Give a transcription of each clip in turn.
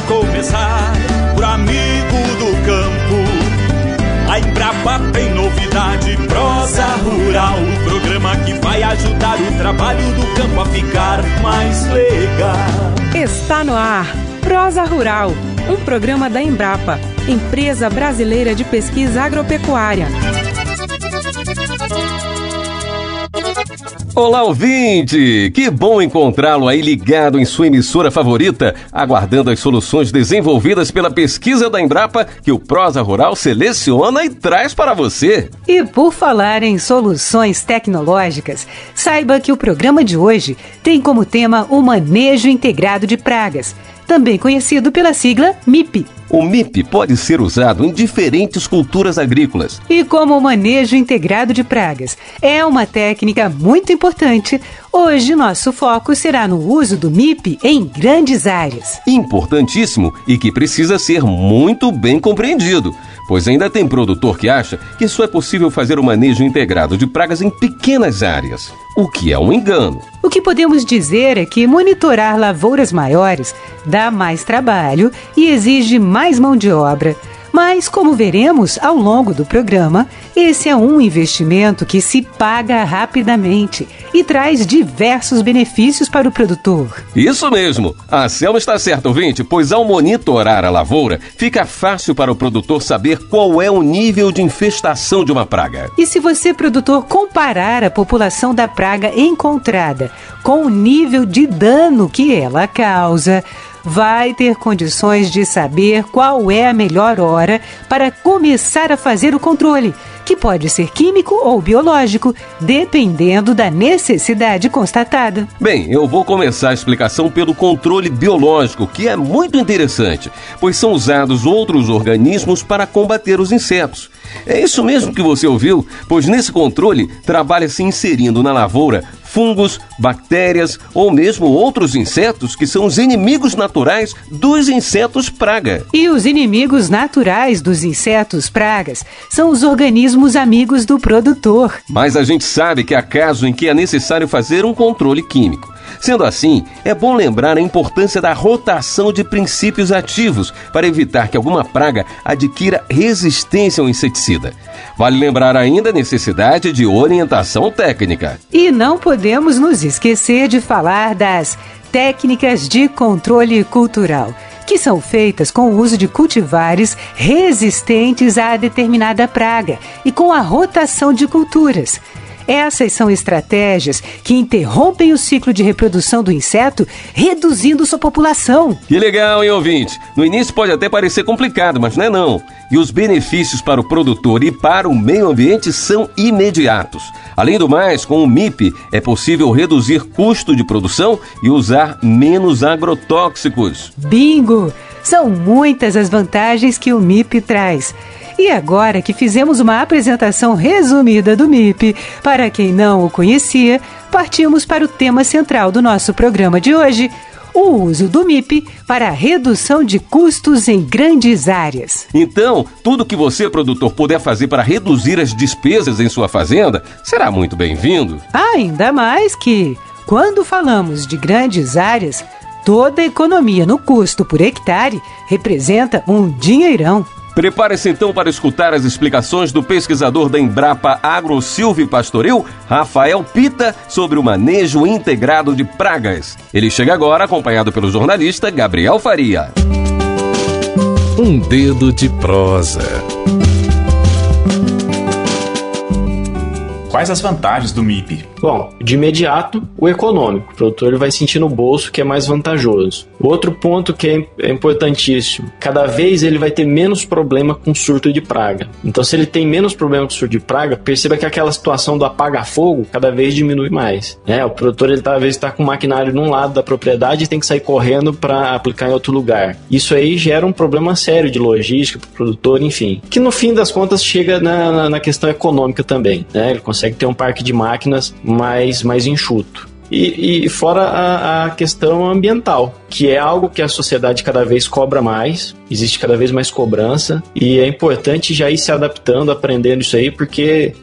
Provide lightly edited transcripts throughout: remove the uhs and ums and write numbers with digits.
começar, pro amigo do campo. A Embrapa tem novidade, Prosa Rural, o programa que vai ajudar o trabalho do campo a ficar mais legal. Está no ar, Prosa Rural, um programa da Embrapa, Empresa Brasileira de Pesquisa Agropecuária. Olá, ouvinte! Que bom encontrá-lo aí ligado em sua emissora favorita, aguardando as soluções desenvolvidas pela pesquisa da Embrapa que o Prosa Rural seleciona e traz para você. E por falar em soluções tecnológicas, saiba que o programa de hoje tem como tema o manejo integrado de pragas, também conhecido pela sigla MIP. O MIP pode ser usado em diferentes culturas agrícolas. E como o manejo integrado de pragas é uma técnica muito importante, hoje nosso foco será no uso do MIP em grandes áreas. Importantíssimo e que precisa ser muito bem compreendido, pois ainda tem produtor que acha que só é possível fazer o manejo integrado de pragas em pequenas áreas, o que é um engano. O que podemos dizer é que monitorar lavouras maiores dá mais trabalho e exige mais mão de obra. Mas, como veremos ao longo do programa, esse é um investimento que se paga rapidamente e traz diversos benefícios para o produtor. Isso mesmo! A Selma está certa, ouvinte, pois ao monitorar a lavoura, fica fácil para o produtor saber qual é o nível de infestação de uma praga. E se você, produtor, comparar a população da praga encontrada com o nível de dano que ela causa, vai ter condições de saber qual é a melhor hora para começar a fazer o controle, que pode ser químico ou biológico, dependendo da necessidade constatada. Bem, eu vou começar a explicação pelo controle biológico, que é muito interessante, pois são usados outros organismos para combater os insetos. É isso mesmo que você ouviu, pois nesse controle trabalha-se inserindo na lavoura fungos, bactérias ou mesmo outros insetos que são os inimigos naturais dos insetos praga. E os inimigos naturais dos insetos pragas são os organismos amigos do produtor. Mas a gente sabe que há casos em que é necessário fazer um controle químico. Sendo assim, é bom lembrar a importância da rotação de princípios ativos para evitar que alguma praga adquira resistência ao inseticida. Vale lembrar ainda a necessidade de orientação técnica. E não podemos nos esquecer de falar das técnicas de controle cultural, que são feitas com o uso de cultivares resistentes a determinada praga e com a rotação de culturas. Essas são estratégias que interrompem o ciclo de reprodução do inseto, reduzindo sua população. Que legal, hein, ouvinte? No início pode até parecer complicado, mas não é não. E os benefícios para o produtor e para o meio ambiente são imediatos. Além do mais, com o MIP é possível reduzir custo de produção e usar menos agrotóxicos. Bingo! São muitas as vantagens que o MIP traz. E agora que fizemos uma apresentação resumida do MIP, para quem não o conhecia, partimos para o tema central do nosso programa de hoje, o uso do MIP para a redução de custos em grandes áreas. Então, tudo que você, produtor, puder fazer para reduzir as despesas em sua fazenda, será muito bem-vindo. Ainda mais que, quando falamos de grandes áreas, toda a economia no custo por hectare representa um dinheirão. Prepare-se então para escutar as explicações do pesquisador da Embrapa Agro Silvipastoril, Rafael Pita, sobre o manejo integrado de pragas. Ele chega agora acompanhado pelo jornalista Gabriel Faria. Um dedo de prosa. Quais as vantagens do MIP? Bom, de imediato, o econômico. O produtor ele vai sentir no bolso que é mais vantajoso. Outro ponto que é importantíssimo, cada vez ele vai ter menos problema com surto de praga. Então, se ele tem menos problema com surto de praga, perceba que aquela situação do apaga-fogo cada vez diminui mais. O produtor ele talvez está com o maquinário num lado da propriedade e tem que sair correndo para aplicar em outro lugar. Isso aí gera um problema sério de logística para o produtor, enfim. Que no fim das contas chega na questão econômica também. Ele consegue ter um parque de máquinas mais enxuto. E fora a questão ambiental, que é algo que a sociedade cada vez cobra mais, existe cada vez mais cobrança, e é importante já ir se adaptando, aprendendo isso aí, porque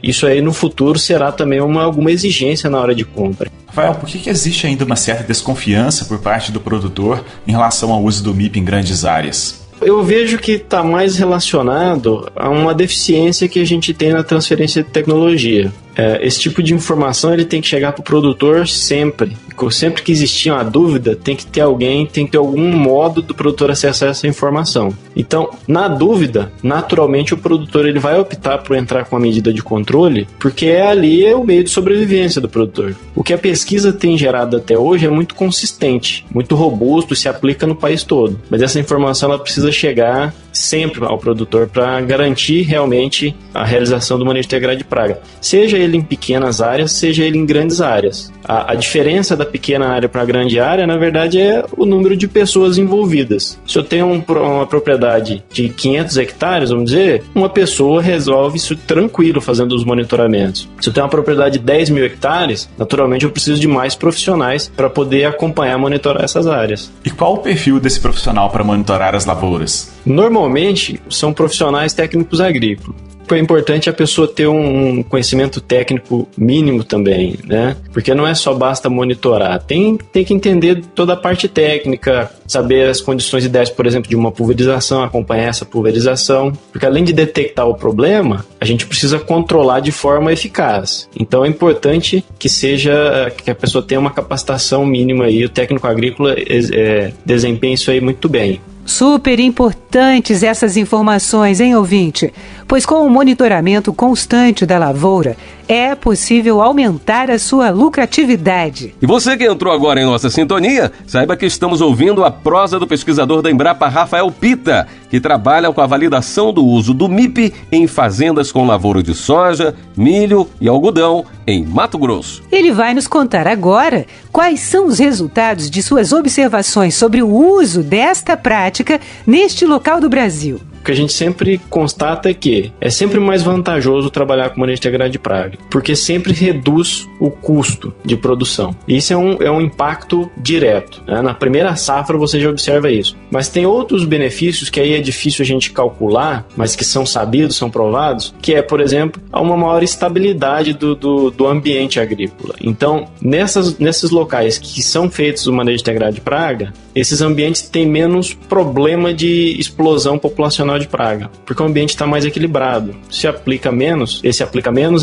isso aí no futuro será também alguma exigência na hora de compra. Rafael, por que existe ainda uma certa desconfiança por parte do produtor em relação ao uso do MIP em grandes áreas? Eu vejo que está mais relacionado a uma deficiência que a gente tem na transferência de tecnologia. Esse tipo de informação ele tem que chegar para o produtor sempre. Sempre que existir uma dúvida, tem que ter algum modo do produtor acessar essa informação. Então, na dúvida, naturalmente o produtor ele vai optar por entrar com a medida de controle, porque ali é o meio de sobrevivência do produtor. O que a pesquisa tem gerado até hoje é muito consistente, muito robusto, se aplica no país todo. Mas essa informação ela precisa chegar sempre ao produtor para garantir realmente a realização do manejo integrado de praga. Seja ele em pequenas áreas, seja ele em grandes áreas. A diferença da pequena área para a grande área, na verdade, é o número de pessoas envolvidas. Se eu tenho uma propriedade de 500 hectares, vamos dizer, uma pessoa resolve isso tranquilo fazendo os monitoramentos. Se eu tenho uma propriedade de 10 mil hectares, naturalmente eu preciso de mais profissionais para poder acompanhar e monitorar essas áreas. E qual o perfil desse profissional para monitorar as lavouras? Normalmente, são profissionais técnicos agrícolas. É importante a pessoa ter um conhecimento técnico mínimo também, né? Porque não é só basta monitorar, tem que entender toda a parte técnica, saber as condições ideais, por exemplo, de uma pulverização, acompanhar essa pulverização, porque além de detectar o problema, a gente precisa controlar de forma eficaz. Então é importante que a pessoa tenha uma capacitação mínima aí, o técnico agrícola desempenha isso aí muito bem. Super importantes essas informações, hein, ouvinte? Pois com o monitoramento constante da lavoura, é possível aumentar a sua lucratividade. E você que entrou agora em nossa sintonia, saiba que estamos ouvindo a prosa do pesquisador da Embrapa, Rafael Pita, que trabalha com a validação do uso do MIP em fazendas com lavoura de soja, milho e algodão em Mato Grosso. Ele vai nos contar agora quais são os resultados de suas observações sobre o uso desta prática neste local do Brasil. O que a gente sempre constata é que é sempre mais vantajoso trabalhar com manejo integrado de praga, porque sempre reduz o custo de produção. E isso é um impacto direto, né? Na primeira safra você já observa isso. Mas tem outros benefícios que aí é difícil a gente calcular, mas que são sabidos, são provados, que é, por exemplo, uma maior estabilidade do ambiente agrícola. Então, nesses locais que são feitos o manejo integrado de praga, esses ambientes têm menos problema de explosão populacional de praga, porque o ambiente está mais equilibrado. Se aplica menos,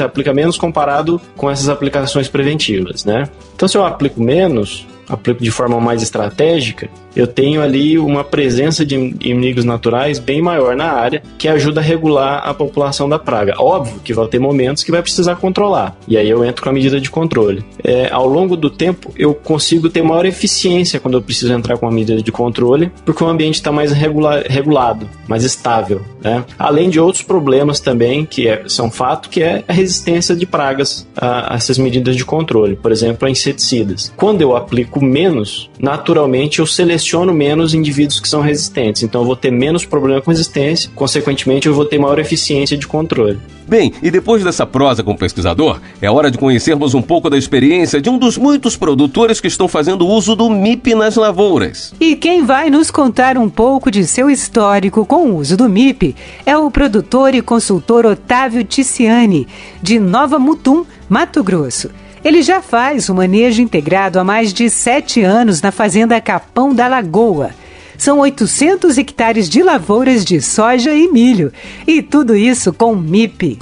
aplica menos comparado com essas aplicações preventivas, né? Então, se eu aplico menos, aplico de forma mais estratégica, eu tenho ali uma presença de inimigos naturais bem maior na área, que ajuda a regular a população da praga. Óbvio que vai ter momentos que vai precisar controlar, e aí eu entro com a medida de controle. Ao longo do tempo, eu consigo ter maior eficiência quando eu preciso entrar com a medida de controle, porque o ambiente está mais regulado, mais estável, né? Além de outros problemas também, que são fato, que é a resistência de pragas a essas medidas de controle, por exemplo, a inseticidas. Quando eu aplico menos, naturalmente eu seleciono menos indivíduos que são resistentes, então eu vou ter menos problema com resistência, consequentemente eu vou ter maior eficiência de controle. Bem, e depois dessa prosa com o pesquisador, é hora de conhecermos um pouco da experiência de um dos muitos produtores que estão fazendo uso do MIP nas lavouras. E quem vai nos contar um pouco de seu histórico com o uso do MIP é o produtor e consultor Otávio Ticiani, de Nova Mutum, Mato Grosso. Ele já faz o manejo integrado há mais de 7 anos na fazenda Capão da Lagoa. São 800 hectares de lavouras de soja e milho. E tudo isso com MIP.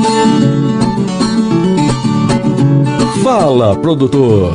Fala, produtor!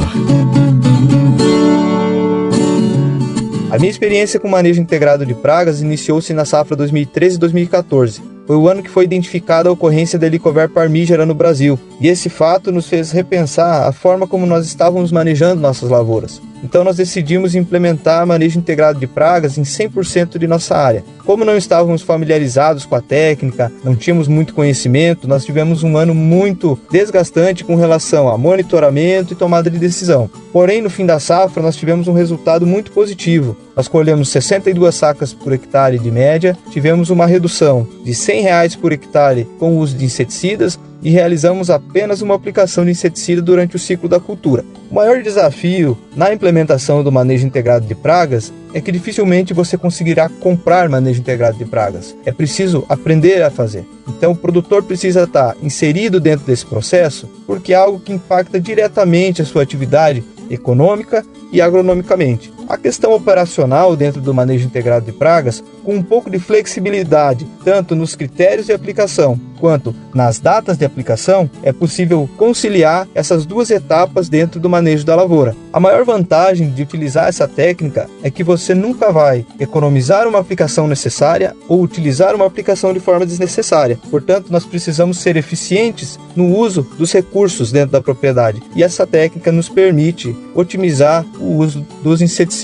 A minha experiência com manejo integrado de pragas iniciou-se na safra 2013-2014. Foi o ano que foi identificada a ocorrência da Helicoverpa parmígera no Brasil, e esse fato nos fez repensar a forma como nós estávamos manejando nossas lavouras. Então nós decidimos implementar manejo integrado de pragas em 100% de nossa área. Como não estávamos familiarizados com a técnica, não tínhamos muito conhecimento, nós tivemos um ano muito desgastante com relação a monitoramento e tomada de decisão. Porém, no fim da safra, nós tivemos um resultado muito positivo. Nós colhemos 62 sacas por hectare de média, tivemos uma redução de R$ 100 por hectare com o uso de inseticidas e realizamos apenas uma aplicação de inseticida durante o ciclo da cultura. O maior desafio na implementação do manejo integrado de pragas é que dificilmente você conseguirá comprar manejo integrado de pragas. É preciso aprender a fazer. Então o produtor precisa estar inserido dentro desse processo, porque é algo que impacta diretamente a sua atividade econômica e agronomicamente. A questão operacional dentro do manejo integrado de pragas, com um pouco de flexibilidade, tanto nos critérios de aplicação quanto nas datas de aplicação, é possível conciliar essas duas etapas dentro do manejo da lavoura. A maior vantagem de utilizar essa técnica é que você nunca vai economizar uma aplicação necessária ou utilizar uma aplicação de forma desnecessária. Portanto, nós precisamos ser eficientes no uso dos recursos dentro da propriedade, e essa técnica nos permite otimizar o uso dos inseticidas.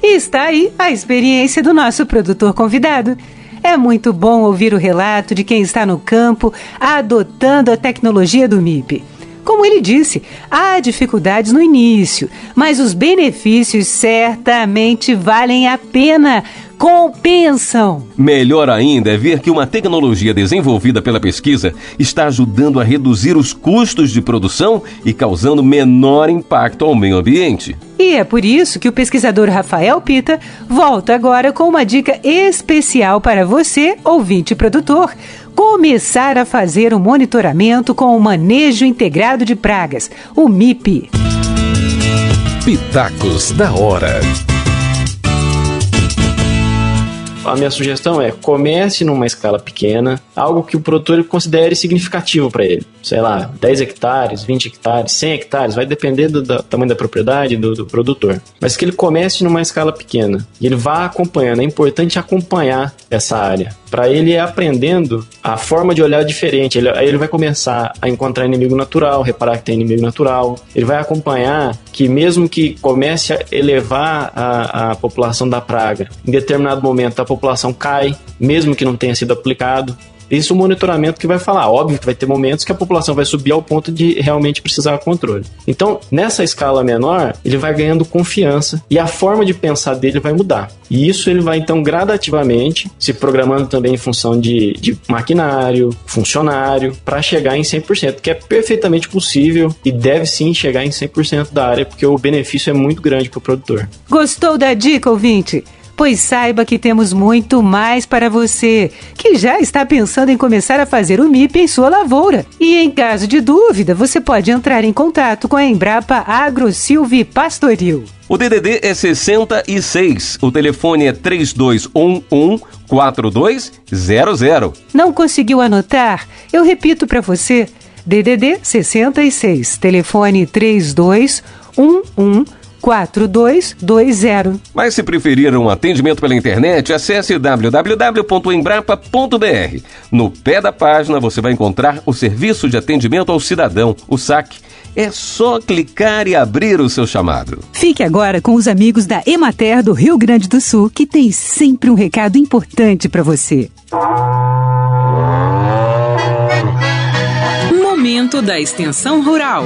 E está aí a experiência do nosso produtor convidado. É muito bom ouvir o relato de quem está no campo adotando a tecnologia do MIP. Como ele disse, há dificuldades no início, mas os benefícios certamente valem a pena. Compensam! Melhor ainda é ver que uma tecnologia desenvolvida pela pesquisa está ajudando a reduzir os custos de produção e causando menor impacto ao meio ambiente. E é por isso que o pesquisador Rafael Pita volta agora com uma dica especial para você, ouvinte produtor, começar a fazer um monitoramento com o manejo integrado de pragas, o MIP. Pitacos da hora. A minha sugestão é: comece numa escala pequena, algo que o produtor considere significativo para ele. Sei lá, 10 hectares, 20 hectares, 100 hectares, vai depender do tamanho da propriedade, do produtor. Mas que ele comece numa escala pequena e ele vá acompanhando. É importante acompanhar essa área, para ele ir aprendendo a forma de olhar diferente. Aí ele vai começar a encontrar inimigo natural, reparar que tem inimigo natural. Ele vai acompanhar que mesmo que comece a elevar a população da praga, em determinado momento a população cai, mesmo que não tenha sido aplicado. Isso é um monitoramento que vai falar. Óbvio que vai ter momentos que a população vai subir ao ponto de realmente precisar de controle. Então, nessa escala menor, ele vai ganhando confiança e a forma de pensar dele vai mudar. E isso ele vai, então, gradativamente se programando também em função de maquinário, funcionário, para chegar em 100%, que é perfeitamente possível e deve sim chegar em 100% da área, porque o benefício é muito grande para o produtor. Gostou da dica, ouvinte? Pois saiba que temos muito mais para você, que já está pensando em começar a fazer o MIP em sua lavoura. E em caso de dúvida, você pode entrar em contato com a Embrapa Agro Silvipastoril. O DDD é 66, o telefone é 3211-4200. Não conseguiu anotar? Eu repito para você, DDD 66, telefone 3211-4220. Mas se preferir um atendimento pela internet, acesse www.embrapa.br. No pé da página você vai encontrar o Serviço de Atendimento ao Cidadão, o SAC. É só clicar e abrir o seu chamado. Fique agora com os amigos da Emater do Rio Grande do Sul, que tem sempre um recado importante para você. Momento da Extensão Rural.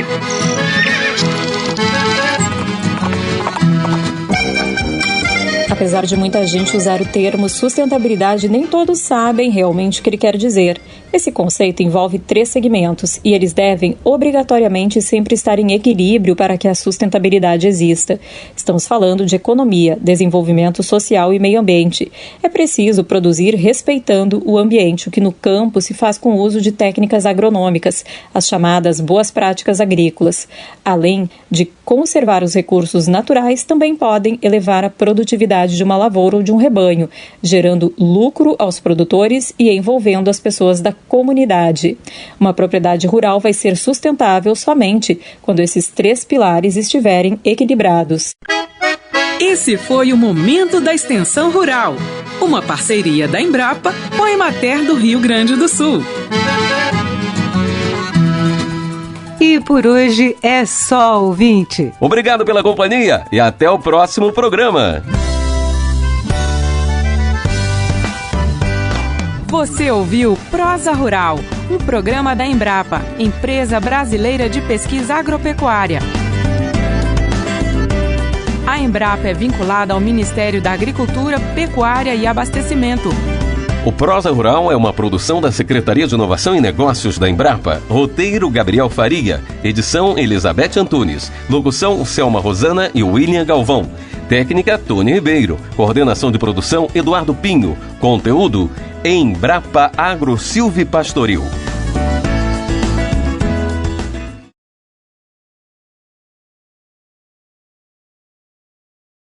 Apesar de muita gente usar o termo sustentabilidade, nem todos sabem realmente o que ele quer dizer. Esse conceito envolve 3 segmentos e eles devem obrigatoriamente sempre estar em equilíbrio para que a sustentabilidade exista. Estamos falando de economia, desenvolvimento social e meio ambiente. É preciso produzir respeitando o ambiente, o que no campo se faz com o uso de técnicas agronômicas, as chamadas boas práticas agrícolas. Além de conservar os recursos naturais, também podem elevar a produtividade de uma lavoura ou de um rebanho, gerando lucro aos produtores e envolvendo as pessoas da comunidade. Uma propriedade rural vai ser sustentável somente quando esses 3 pilares estiverem equilibrados. Esse foi o Momento da Extensão Rural, uma parceria da Embrapa com a Emater do Rio Grande do Sul. E por hoje é só, ouvinte. Obrigado pela companhia e até o próximo programa. Você ouviu Prosa Rural, um programa da Embrapa, Empresa Brasileira de Pesquisa Agropecuária. A Embrapa é vinculada ao Ministério da Agricultura, Pecuária e Abastecimento. O Prosa Rural é uma produção da Secretaria de Inovação e Negócios da Embrapa. Roteiro Gabriel Faria. Edição Elizabeth Antunes. Locução Selma Rosana e William Galvão. Técnica Tony Ribeiro. Coordenação de produção Eduardo Pinho. Conteúdo Embrapa Agro Silvipastoril.